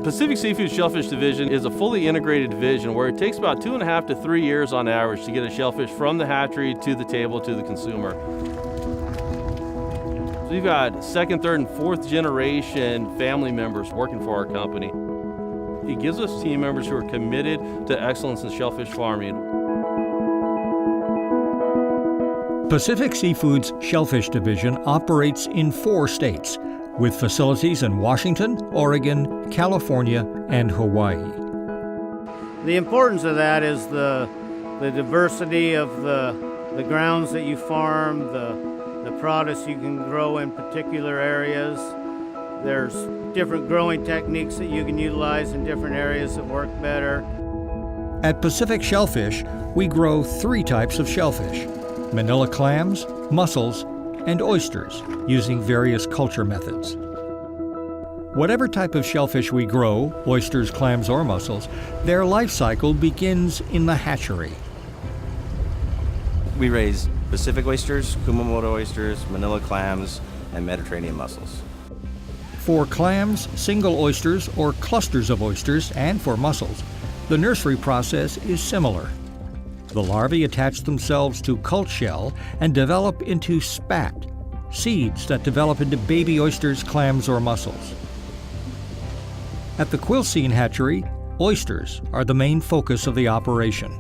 Pacific Seafood Shellfish Division is a fully integrated division where it takes about 2.5 to 3 years on average to get a shellfish from the hatchery to the table to the consumer. So we've got second, third, and fourth generation family members working for our company. It gives us team members who are committed to excellence in shellfish farming. Pacific Seafood's Shellfish Division operates in 4 states, with facilities in Washington, Oregon, California, and Hawaii. The importance of that is the diversity of the grounds that you farm, the products you can grow in particular areas. There's different growing techniques that you can utilize in different areas that work better. At Pacific Shellfish, we grow 3 types of shellfish: manila clams, mussels, and oysters, using various culture methods. Whatever type of shellfish we grow, oysters, clams, or mussels, their life cycle begins in the hatchery. We raise Pacific oysters, Kumamoto oysters, manila clams, and Mediterranean mussels. For clams, single oysters, or clusters of oysters, and for mussels, the nursery process is similar. The larvae attach themselves to cult shell and develop into spat, seeds that develop into baby oysters, clams, or mussels. At the Quilcene hatchery, oysters are the main focus of the operation.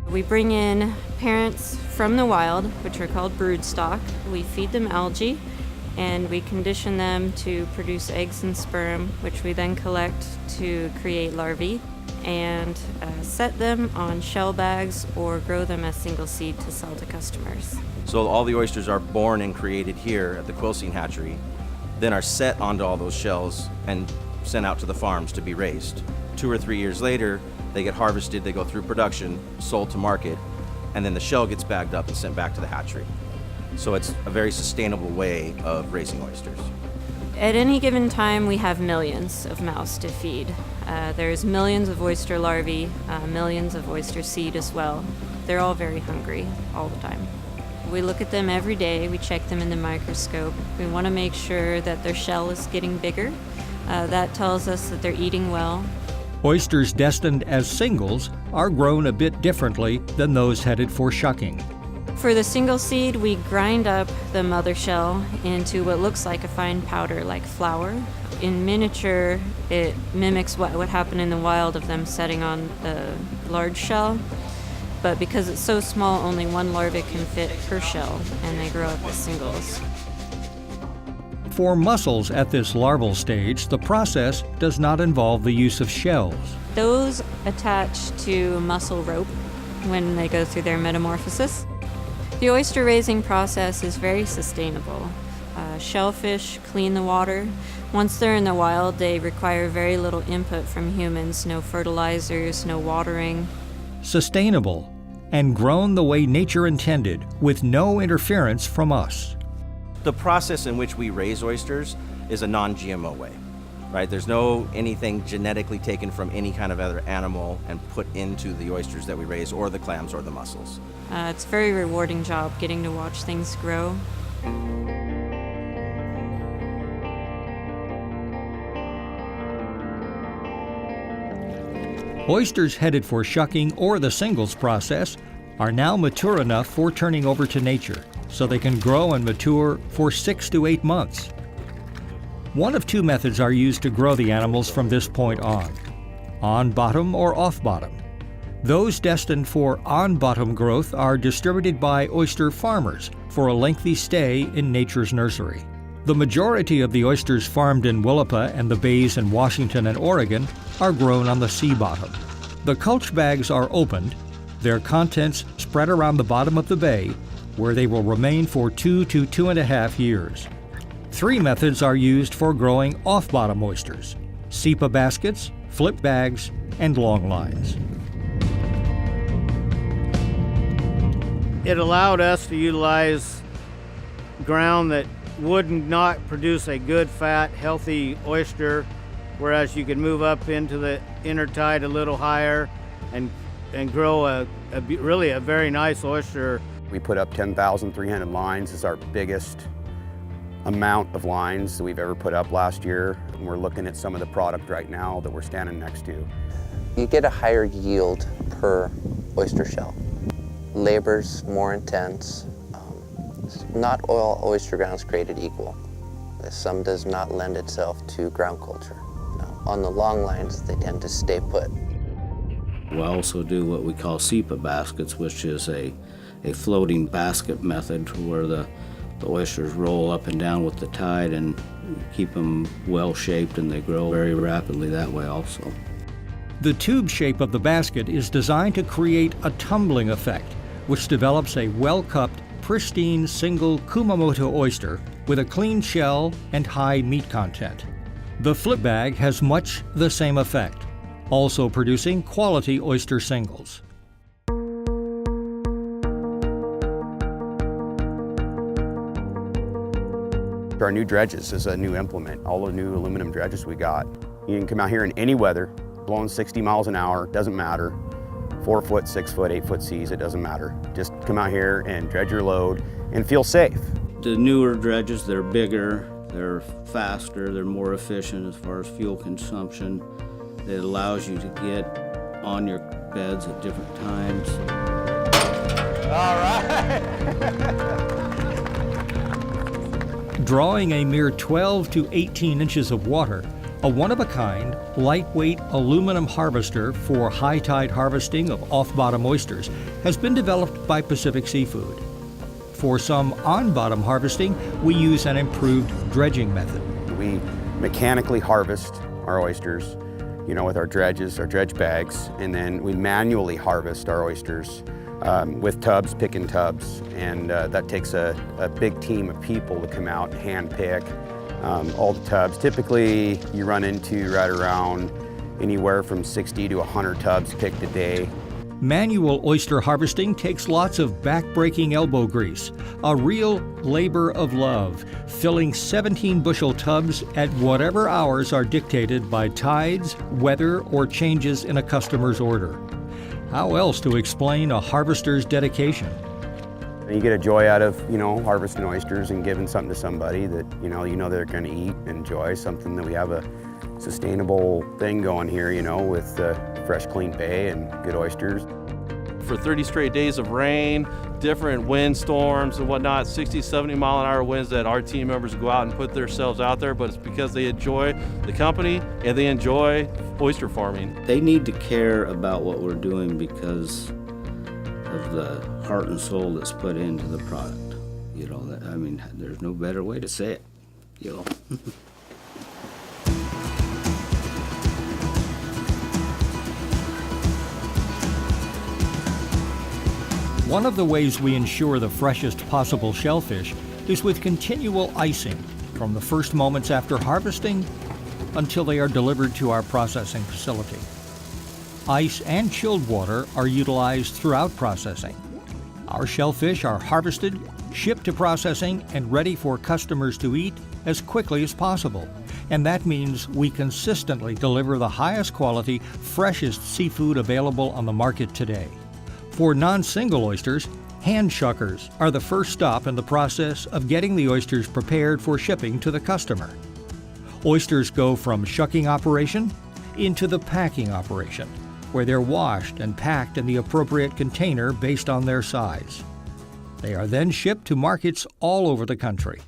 We bring in parents from the wild, which are called broodstock. We feed them algae, and we condition them to produce eggs and sperm, which we then collect to create larvae, and set them on shell bags or grow them as single seed to sell to customers. So all the oysters are born and created here at the Quilcene hatchery, then are set onto all those shells and sent out to the farms to be raised. 2 or 3 years later, they get harvested, they go through production, sold to market, and then the shell gets bagged up and sent back to the hatchery. So it's a very sustainable way of raising oysters. At any given time, we have millions of mouths to feed. There's millions of oyster larvae, millions of oyster seed as well. They're all very hungry all the time. We look at them every day, we check them in the microscope. We want to make sure that their shell is getting bigger. That tells us that they're eating well. Oysters destined as singles are grown a bit differently than those headed for shucking. For the single seed, we grind up the mother shell into what looks like a fine powder, like flour. In miniature, it mimics what would happen in the wild of them setting on the large shell. But because it's so small, only one larva can fit per shell, and they grow up as singles. For mussels at this larval stage, the process does not involve the use of shells. Those attach to mussel rope when they go through their metamorphosis. The oyster raising process is very sustainable. Shellfish clean the water. Once they're in the wild, they require very little input from humans, no fertilizers, no watering. Sustainable and grown the way nature intended, with no interference from us. The process in which we raise oysters is a non-GMO way, right? There's no anything genetically taken from any kind of other animal and put into the oysters that we raise, or the clams or the mussels. It's a very rewarding job getting to watch things grow. Oysters headed for shucking or the singles process are now mature enough for turning over to nature, so they can grow and mature for 6 to 8 months. One of 2 methods are used to grow the animals from this point on bottom or off bottom. Those destined for on bottom growth are distributed by oyster farmers for a lengthy stay in nature's nursery. The majority of the oysters farmed in Willapa and the bays in Washington and Oregon are grown on the sea bottom. The culch bags are opened, their contents spread around the bottom of the bay, where they will remain for 2 to 2.5 years. 3 methods are used for growing off-bottom oysters: SEPA baskets, flip bags, and long lines. It allowed us to utilize ground that would not produce a good, fat, healthy oyster, whereas you could move up into the inner tide a little higher and grow really a very nice oyster. We put up 10,300 lines as our biggest amount of lines that we've ever put up last year. And we're looking at some of the product right now that we're standing next to. You get a higher yield per oyster shell. Labor's more intense. Not all oyster ground is created equal. Some does not lend itself to ground culture. On the long lines, they tend to stay put. We also do what we call SEPA baskets, which is a floating basket method where the oysters roll up and down with the tide and keep them well shaped, and they grow very rapidly that way also. The tube shape of the basket is designed to create a tumbling effect, which develops a well-cupped, pristine single Kumamoto oyster with a clean shell and high meat content. The flip bag has much the same effect, also producing quality oyster singles. Our new dredges is a new implement, all the new aluminum dredges we got. You can come out here in any weather, blowing 60 miles an hour, doesn't matter. 4 foot, 6 foot, 8 foot seas, it doesn't matter. Just come out here and dredge your load and feel safe. The newer dredges, they're bigger, they're faster, they're more efficient as far as fuel consumption. It allows you to get on your beds at different times. All right. Drawing a mere 12 to 18 inches of water, a one-of-a-kind, lightweight aluminum harvester for high tide harvesting of off-bottom oysters has been developed by Pacific Seafood. For some on-bottom harvesting, we use an improved dredging method. We mechanically harvest our oysters, with our dredges, our dredge bags, and then we manually harvest our oysters with tubs, picking tubs, and that takes a big team of people to come out and hand pick all the tubs. Typically, you run into right around anywhere from 60 to 100 tubs picked a day. Manual oyster harvesting takes lots of back-breaking elbow grease, a real labor of love, filling 17-bushel tubs at whatever hours are dictated by tides, weather, or changes in a customer's order. How else to explain a harvester's dedication? And you get a joy out of, harvesting oysters and giving something to somebody that, they're going to eat and enjoy, something that we have a sustainable thing going here, with fresh, clean bay and good oysters. For 30 straight days of rain, different wind storms and whatnot, 60, 70 mile an hour winds that our team members go out and put themselves out there, but it's because they enjoy the company and they enjoy oyster farming. They need to care about what we're doing because of the heart and soul that's put into the product. There's no better way to say it, One of the ways we ensure the freshest possible shellfish is with continual icing from the first moments after harvesting until they are delivered to our processing facility. Ice and chilled water are utilized throughout processing. Our shellfish are harvested, shipped to processing, and ready for customers to eat as quickly as possible. And that means we consistently deliver the highest quality, freshest seafood available on the market today. For non-single oysters, hand shuckers are the first stop in the process of getting the oysters prepared for shipping to the customer. Oysters go from shucking operation into the packing operation, where they're washed and packed in the appropriate container based on their size. They are then shipped to markets all over the country.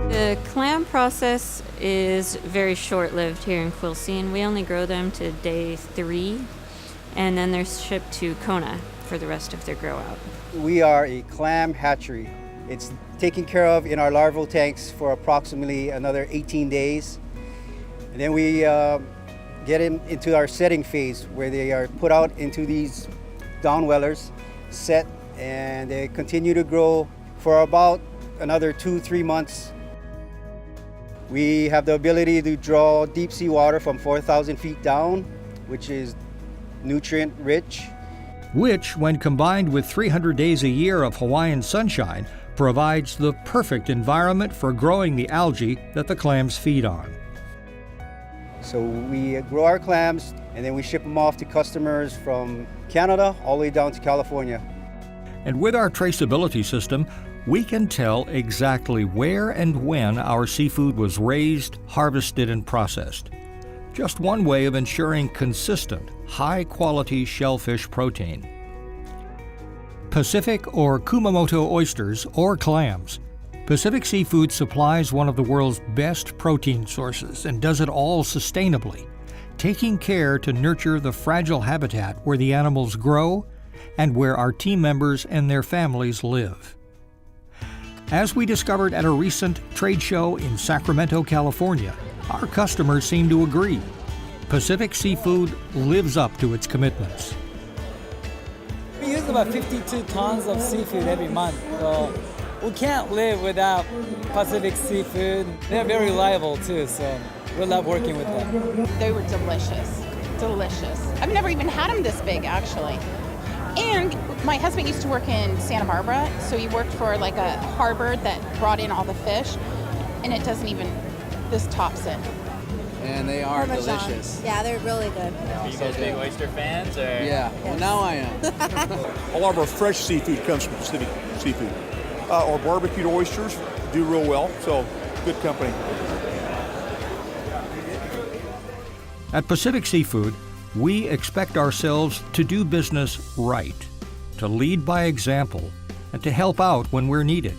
The clam process is very short-lived here in Quilcene. We only grow them to day 3, and then they're shipped to Kona for the rest of their grow out. We are a clam hatchery. It's taken care of in our larval tanks for approximately another 18 days. And then we get them into our setting phase where they are put out into these downwellers, set, and they continue to grow for about another 2-3 months. We have the ability to draw deep sea water from 4,000 feet down, which is nutrient rich. Which, when combined with 300 days a year of Hawaiian sunshine, provides the perfect environment for growing the algae that the clams feed on. So we grow our clams and then we ship them off to customers from Canada all the way down to California. And with our traceability system, we can tell exactly where and when our seafood was raised, harvested, and processed. Just one way of ensuring consistent, high-quality shellfish protein. Pacific or Kumamoto oysters or clams. Pacific Seafood supplies one of the world's best protein sources and does it all sustainably, taking care to nurture the fragile habitat where the animals grow and where our team members and their families live. As we discovered at a recent trade show in Sacramento, California, our customers seem to agree. Pacific Seafood lives up to its commitments. We use about 52 tons of seafood every month, so we can't live without Pacific Seafood. They're very reliable too, so we love working with them. They were delicious, delicious. I've never even had them this big, actually. And my husband used to work in Santa Barbara, so he worked for like a harbor that brought in all the fish, and it doesn't even, this tops it. And they are delicious. Yeah, they're really good. Are you guys big oyster fans? Or? Yeah, well now I am. A lot of our fresh seafood comes from Pacific Seafood. Our barbecued oysters do real well, so good company. At Pacific Seafood, we expect ourselves to do business right, to lead by example, and to help out when we're needed.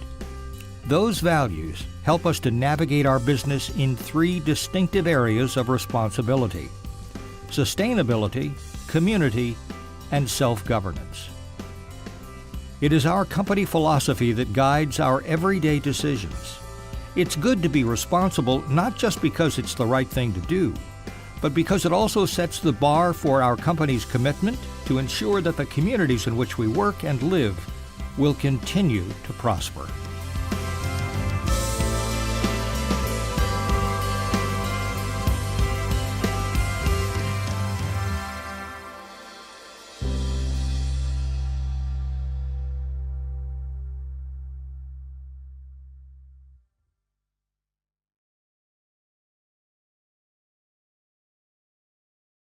Those values help us to navigate our business in 3 distinctive areas of responsibility: sustainability, community, and self-governance. It is our company philosophy that guides our everyday decisions. It's good to be responsible not just because it's the right thing to do, but because it also sets the bar for our company's commitment to ensure that the communities in which we work and live will continue to prosper.